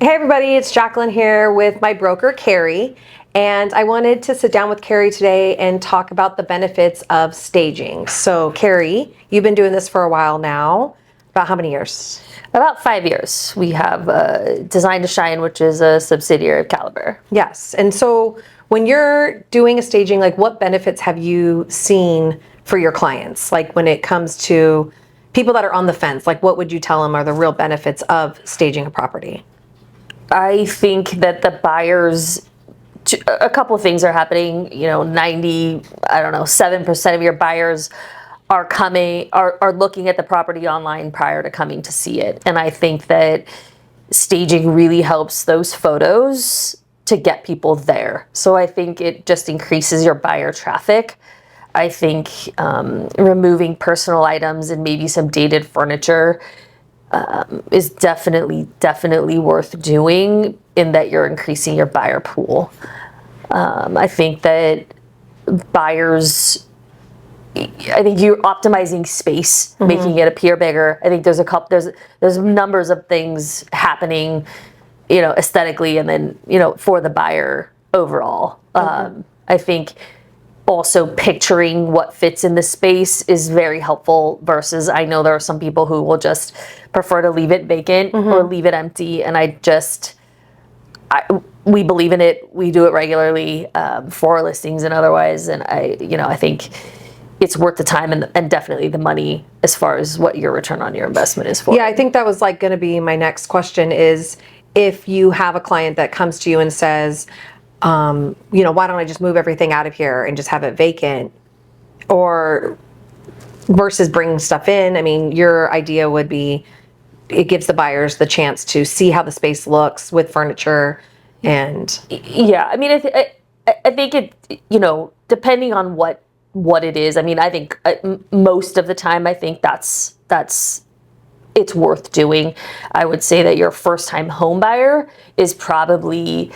Hey everybody, it's Jacqueline here with my broker, Carrie, and I wanted to sit down with Carrie today and talk about the benefits of staging. So Carrie, you've been doing this for a while now. About how many years? About 5 years. We have Design to Shine, which is a subsidiary of Caliber. Yes, and so when you're doing a staging, like what benefits have you seen for your clients? Like when it comes to people that are on the fence, like what would you tell them are the real benefits of staging a property? I think that the buyers, a couple of things are happening. 7% of your buyers are looking at the property online prior to coming to see it. And I think that staging really helps those photos to get people there. So I think it just increases your buyer traffic. I think removing personal items and maybe some dated furniture is definitely worth doing, in that you're increasing your buyer pool. I think that buyers, I think you're optimizing space, making it appear bigger. I think there's numbers of things happening, aesthetically, and then, for the buyer overall. I think also picturing what fits in the space is very helpful, versus I know there are some people who will just prefer to leave it vacant or leave it empty, and we believe in it. We do it regularly for listings and otherwise, and I think it's worth the time and definitely the money as far as what your return on your investment is for. Yeah, I think that was going to be my next question, is if you have a client that comes to you and says, why don't I just move everything out of here and just have it vacant, or versus bringing stuff in. I mean, your idea would be it gives the buyers the chance to see how the space looks with furniture. And yeah, I mean, I think it, depending on what it is. I mean, I think most of the time, I think that's it's worth doing. I would say that your first time home buyer is probably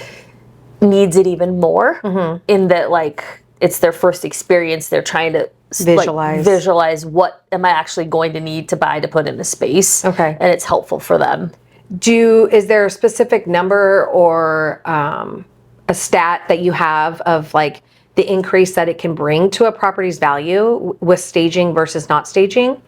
needs it even more, in that, like, it's their first experience. They're trying to visualize what am I actually going to need to buy to put in the space. Okay. And it's helpful for them. Is there a specific number or a stat that you have of like the increase that it can bring to a property's value with staging versus not staging?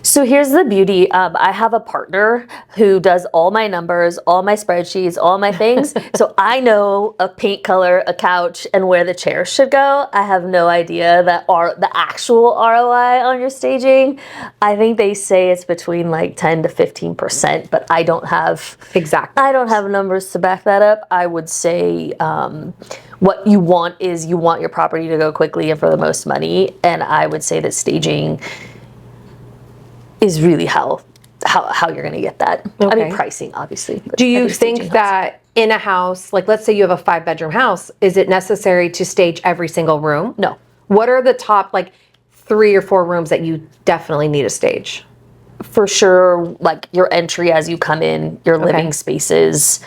So here's the beauty. I have a partner who does all my numbers, all my spreadsheets, all my things. So I know a paint color, a couch, and where the chairs should go. I have no idea the actual ROI on your staging. I think they say it's between like 10 to 15%, but I don't have numbers to back that up. I would say what you want is your property to go quickly and for the most money. And I would say that staging is really how you're going to get that. Okay. I mean, pricing, obviously. Do you think that in a house, like let's say you have a 5-bedroom house, is it necessary to stage every single room? No. What are the top like 3 or 4 rooms that you definitely need a stage? For sure, like your entry as you come in, your living spaces,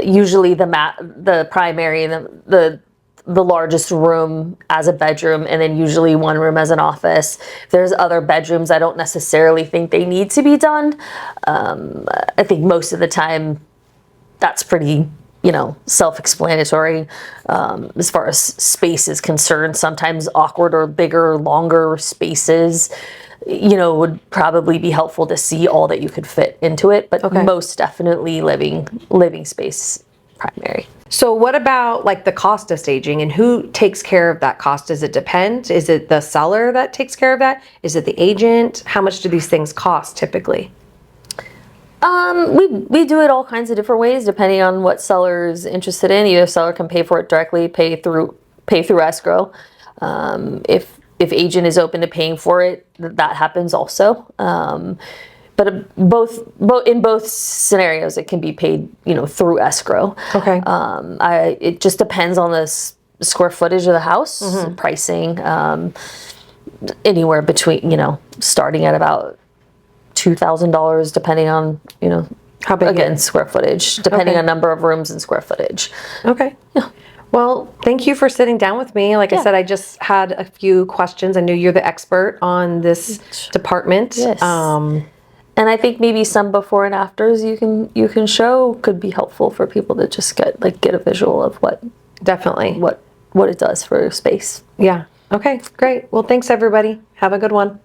usually the primary, the largest room as a bedroom, and then usually one room as an office. If there's other bedrooms, I don't necessarily think they need to be done. I think most of the time that's pretty, self-explanatory as far as space is concerned. Sometimes awkward or bigger, longer spaces, would probably be helpful to see all that you could fit into it. But most definitely living space primary. So what about like the cost of staging, and who takes care of that cost? Does it depend? Is it the seller that takes care of that? Is it the agent? How much do these things cost typically? We do it all kinds of different ways depending on what seller is interested in. Either seller can pay for it directly, pay through escrow. If agent is open to paying for it, that happens also. But in both scenarios, it can be paid, through escrow. Okay. It just depends on the square footage of the house, pricing, anywhere between, starting at about $2,000, depending on, how big again, square footage, depending on number of rooms and square footage. Okay. Yeah. Well, thank you for sitting down with me. Like I said, I just had a few questions. I knew you're the expert on this department. Yes. And I think maybe some before and afters you can show could be helpful for people to just get a visual of Definitely. what it does for space. Yeah. Okay, great. Well, thanks everybody. Have a good one.